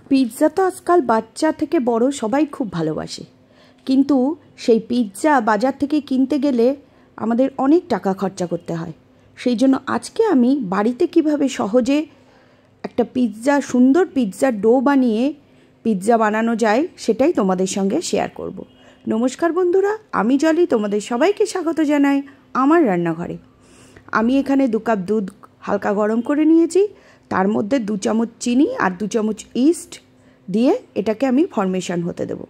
Pizza তো আজকাল বাচ্চা থেকে বড় সবাই খুব ভালোবাসে, কিন্তু সেই পিৎজা বাজার থেকে কিনতে গেলে আমাদের অনেক টাকা খরচা করতে হয়। সেই জন্য আজকে আমি বাড়িতে কিভাবে সহজে একটা সুন্দর পিৎজার ডো বানিয়ে পিৎজা বানানো যায় সেটাই তোমাদের সঙ্গে শেয়ার করব। নমস্কার বন্ধুরা, আমি জলি তোমাদের সবাইকে স্বাগত জানাই আমার রান্নাঘরে। আমি এখানে 2 কাপ দুধ হালকা গরম করে নিয়েছি, তার মধ্যে 2 চামচ চিনি আর 2 চামচ ইস্ট দিয়ে এটাকে আমি ফরমেশন হতে দেব।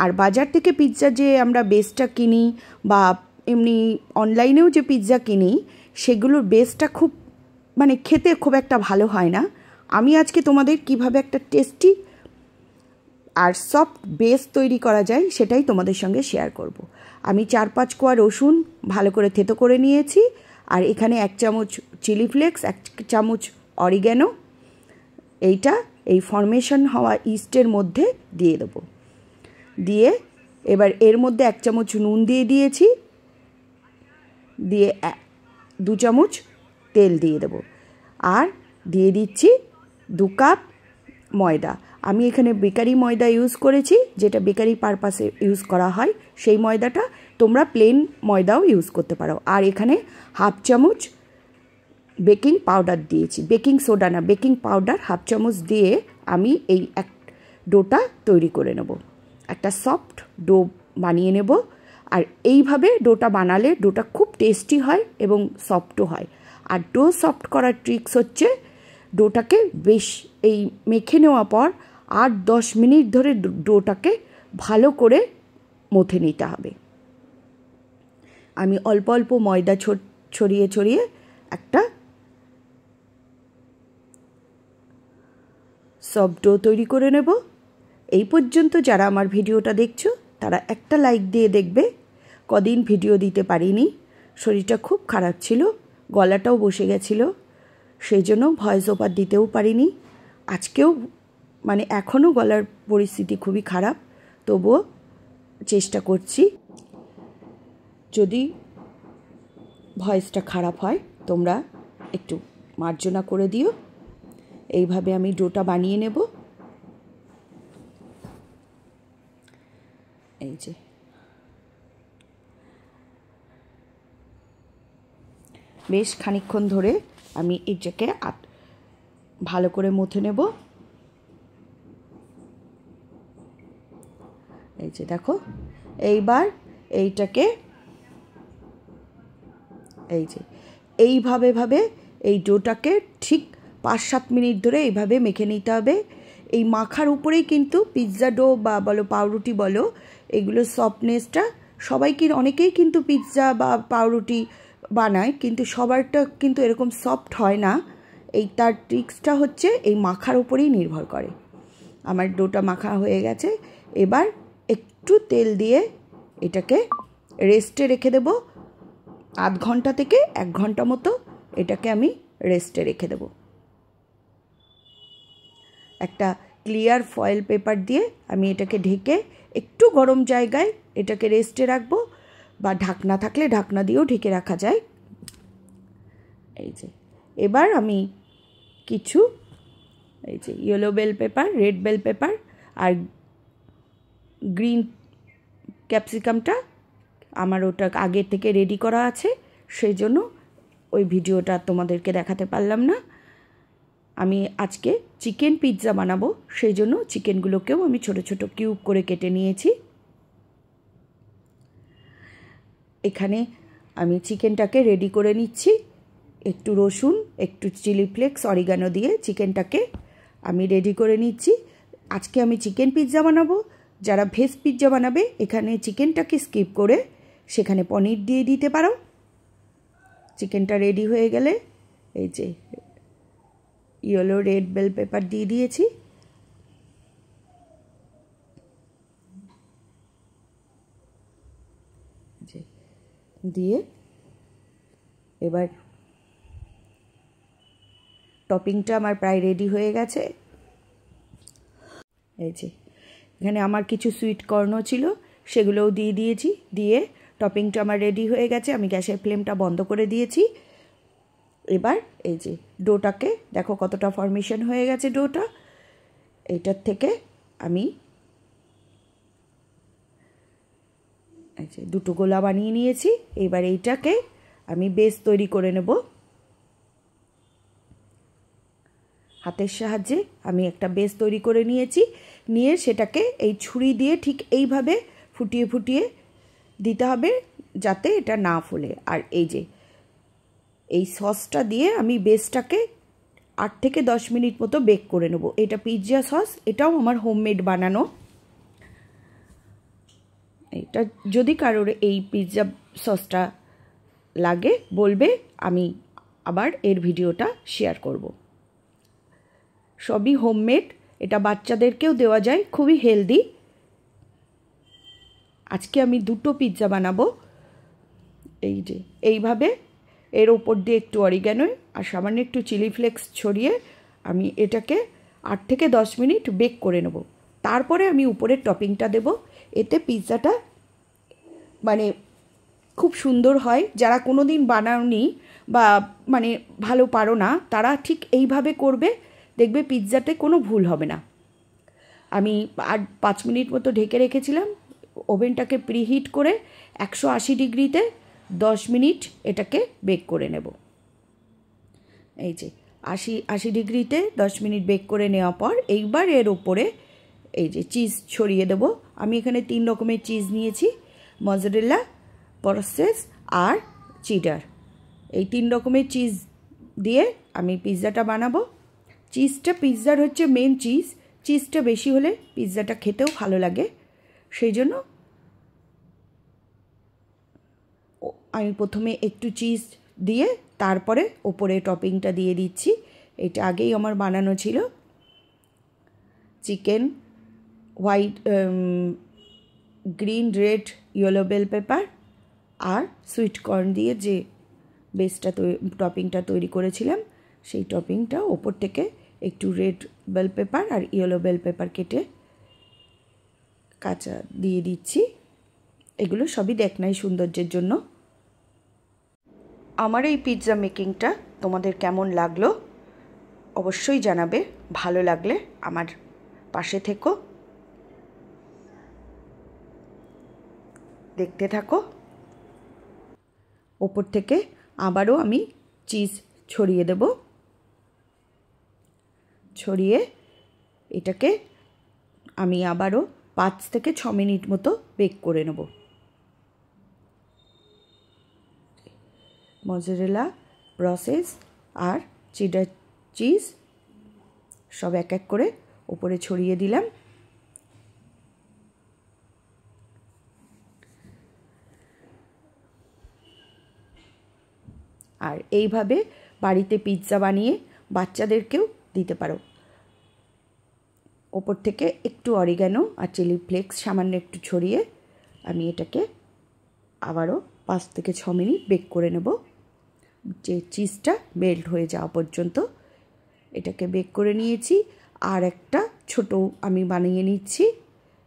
আর বাজার থেকে পিৎজা যে আমরা বেসটা কিনি বা এমনি অনলাইনেও যে পিৎজা কিনি সেগুলোর বেসটা খেতে খুব একটা ভালো হয় না। আমি আজকে তোমাদের কিভাবে একটা টেস্টি আর সফট বেস তৈরি করা যায় সেটাই তোমাদের সঙ্গে শেয়ার করব। আমি 4-5 কোয়া রসুন ভালো করে থেতো করে নিয়েছি, আর এখানে 1 চামচ চিলি ফ্লেক্স, 1 চামচ অরিগ্যানো, এই ফরমেশন হওয়া ইস্টের মধ্যে দিয়ে দেবো। দিয়ে এবার এর মধ্যে 1 চামচ নুন দিয়ে দিয়েছি, দিয়ে 2 চামচ তেল দিয়ে দেবো, আর দিয়ে দিচ্ছি 2 কাপ ময়দা। আমি এখানে বেকারি ময়দা ইউজ করেছি, যেটা বেকারি পারপাসে ইউজ করা হয় সেই ময়দাটা। তোমরা প্লেন ময়দাও ইউজ করতে পারো। আর এখানে 1/2 চামচ বেকিং পাউডার দিয়েছি, বেকিং সোডা না, বেকিং পাউডার 1/2 চামচ দিয়ে আমি এই ডোটা তৈরি করে নেব, একটা সফট ডো বানিয়ে নেব। আর এইভাবে ডোটা বানালে ডোটা খুব টেস্টি হয় এবং সফটও হয়। আর ডো সফট করার ট্রিক্স হচ্ছে ডোটাকে বেশ মেখে নেওয়ার পর 8-10 মিনিট ধরে ডোটাকে ভালো করে মথে নিতে হবে। আমি অল্প অল্প ময়দা ছড়িয়ে ছড়িয়ে একটা সফট ডো তৈরি করে নেব। এই পর্যন্ত যারা আমার ভিডিওটা দেখছো তারা একটা লাইক দিয়ে দেখবে। কদিন ভিডিও দিতে পারিনি, শরীরটা খুব খারাপ ছিল, গলাটাও বসে গেছিল, সেই জন্য ভয়েস ওভার দিতেও পারিনি। আজকেও এখনও গলার পরিস্থিতি খুবই খারাপ, তবুও চেষ্টা করছি। যদি ভয়েসটা খারাপ হয় তোমরা একটু মার্জনা করে দিও। এইভাবে আমি ডোটা বানিয়ে নেব। এই যে বেশ খানিকক্ষণ ধরে আমি এটাকে ভালো করে মথে নেব। এই যে দেখো, এইবার এইটাকে এইভাবে এই ডোটাকে ঠিক 5-7 মিনিট ধরে এইভাবে মেখে নিতে হবে। এই মাখার উপরেই কিন্তু পিৎজা ডো বা বলো পাউরুটি বলো, এগুলোর সফটনেসটা অনেকেই কিন্তু পিৎজা বা পাউরুটি বানায়, কিন্তু সবারটা কিন্তু এরকম সফট হয় না। তার ট্রিক্সটা হচ্ছে এই মাখার উপরেই নির্ভর করে। আমার ডোটা মাখা হয়ে গেছে, এবার একটু তেল দিয়ে এটাকে রেস্টে রেখে দেব। 1/2 ঘন্টা থেকে 1 ঘন্টা মতো এটাকে আমি রেস্টে রেখে দেব। একটা ক্লিয়ার ফয়েল পেপার দিয়ে আমি এটাকে ঢেকে একটু গরম জায়গায় এটাকে রেস্টে রাখবো, বা ঢাকনা থাকলে ঢাকনা দিয়েও ঢেকে রাখা যায়। এই যে এবার আমি কিছু yellow bell pepper, red bell pepper আর গ্রিন ক্যাপসিকামটা আমার ওটা আগে থেকে রেডি করা আছে, সেই জন্য ওই ভিডিওটা তোমাদেরকে দেখাতে পারলাম না। আমি আজকে চিকেন পিৎজা বানাবো, সেই জন্য চিকেনগুলোকেও আমি ছোট ছোট কিউব করে কেটে নিয়েছি। এখানে আমি চিকেনটাকে রেডি করে নিচ্ছি। একটু রসুন, একটু চিলি ফ্লেক্স, অরিগানো দিয়ে চিকেনটাকে আমি রেডি করে নিচ্ছি। আজকে আমি চিকেন পিৎজা বানাবো। যারা ভেজ পিৎজা বানাবে এখানে চিকেনটাকে স্কিপ করে সেখানে পনির দিয়ে দিতে পারো। চিকেনটা রেডি হয়ে গেলে এই যে ইয়েলো রেড বেল পেপার দিয়ে দিয়েছি। দিয়ে এবার টপিংটা আমার প্রায় রেডি হয়ে গেছে। এই যে এখানে আমার কিছু সুইট কর্নও ছিল, সেগুলোও দিয়ে দিয়েছি। দিয়ে টপিংটা আমার রেডি হয়ে গেছে। আমি গ্যাসের ফ্লেমটা বন্ধ করে দিয়েছি। এবার এই যে ডোটাকে দেখো কতটা ফরমেশন হয়ে গেছে ডোটা। এইটার থেকে আমি এই যে দুটো গোলা বানিয়ে নিয়েছি। এবার এইটাকে আমি বেস তৈরি করে নেব। হাতের সাহায্যে আমি একটা বেস তৈরি করে নিয়েছি, নিয়ে সেটাকে এই ছুরি দিয়ে ঠিক এইভাবে ফুটিয়ে ফুটিয়ে দিতে হবে যাতে এটা না ফুলে। আর এই যে এই সসটা দিয়ে আমি বেসটাকে 8 থেকে 10 মিনিট মতো বেক করে নেব। এটা পিৎজা সস, এটাও আমার হোমমেড বানানো। এটা যদি কারোর এই পিৎজা সসটা লাগে বলবে, আমি আবার এর ভিডিওটা শেয়ার করব। সবই হোমমেড, এটা বাচ্চাদেরকেও দেওয়া যায়, খুবই হেলদি। আজকে আমি দুটো পিৎজা বানাবো। এই যে এইভাবে এর ওপর দিয়ে একটু অরিগ্যানো আর সামান্য একটু চিলি ফ্লেক্স ছড়িয়ে আমি এটাকে 8 থেকে 10 মিনিট বেক করে নেব। তারপরে আমি উপরের টপিংটা দেব। এতে পিৎজাটা মানে খুব সুন্দর হয়। যারা কোনো দিন বানাওনি বা মানে ভালো পারো না, তারা ঠিক এইভাবে করবে, দেখবে পিৎজাতে কোনো ভুল হবে না। আমি আর 5 মিনিট মতো ঢেকে রেখেছিলাম। ওভেনটাকে প্রিহিট করে 180 ডিগ্রিতে 10 মিনিট এটাকে বেক করে নেব। এই যে 80 ডিগ্রিতে 10 মিনিট বেক করে নেওয়ার পর এইবার এর ওপরে এই যে চিজ ছড়িয়ে দেব। আমি এখানে 3 রকমের চিজ নিয়েছি, মজারেলা, প্রসেস আর চিডার। এই 3 রকমের চিজ দিয়ে আমি পিৎজাটা বানাবো। চিজটা পিৎজার হচ্ছে মেন চিজ। চিজটা বেশি হলে পিৎজাটা খেতেও ভালো লাগে। সেই জন্য আমি প্রথমে একটু চিজ দিয়ে তারপরে ওপরে টপিংটা দিয়ে দিচ্ছি। এটা আগেই আমার বানানো ছিল। Chicken, white, green, red, yellow bell pepper আর সুইট কর্ন দিয়ে যে বেসটা টপিংটা তৈরি করেছিলাম, সেই টপিংটা ওপর থেকে একটু রেড বেল পেপার আর ইয়েলো বেল পেপার কেটে কাঁচা দিয়ে দিচ্ছি। এগুলো সবই দেখনাই সৌন্দর্যের জন্য। আমার এই পিৎজা মেকিংটা তোমাদের কেমন লাগলো অবশ্যই জানাবে। ভালো লাগলে আমার পাশে থেকো, দেখতে থাকো। ওপর থেকে আবারও আমি চিজ ছড়িয়ে দেব। ছড়িয়ে এটাকে আমি আবারও 5 থেকে 6 মিনিট মতো বেক করে নেব। মজারেলা, প্রসেস আর চিডার চিজ সব এক এক করে উপরে ছড়িয়ে দিলাম। আর এইভাবে বাড়িতে পিৎজা বানিয়ে বাচ্চাদেরকেও দিতে পারো। ওপর থেকে একটু অরিগ্যানো আর চিলি ফ্লেক্স সামান্য একটু ছড়িয়ে আমি এটাকে আবারও 5 থেকে 6 মিনিট বেক করে নেব, যে চিজটা মেল্ট হয়ে যাওয়া পর্যন্ত। এটাকে বেক করে নিয়েছি। আর একটা ছোট আমি বানিয়ে নিচ্ছি।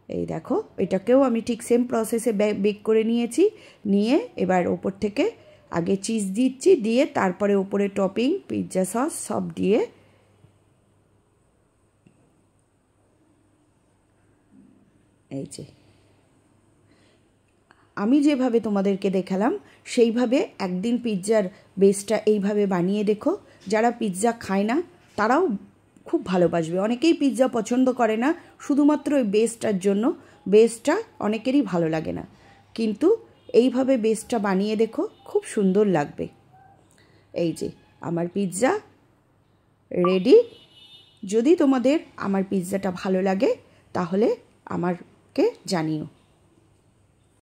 এই দেখো, এটাকেও আমি ঠিক সেম প্রসেসে বেক করে নিয়েছি। নিয়ে এবার ওপর থেকে আগে চিজ দিচ্ছি, দিয়ে তারপরে ওপরে টপিং পিৎজা সস সব দিয়ে এই যে আমি যেভাবে তোমাদেরকে দেখালাম সেইভাবে একদিন পিৎজার বেসটা এইভাবে বানিয়ে দেখো। যারা পিৎজা খায় না তারাও খুব ভালোবাসবে। অনেকেই পিৎজা পছন্দ করে না শুধুমাত্র ওই বেসটার জন্য। বেসটা অনেকেরই ভালো লাগে না, কিন্তু এইভাবে বেসটা বানিয়ে দেখো, খুব সুন্দর লাগবে। এই যে আমার পিৎজা রেডি। যদি তোমাদের আমার পিৎজাটা ভালো লাগে তাহলে আমাকে জানিও।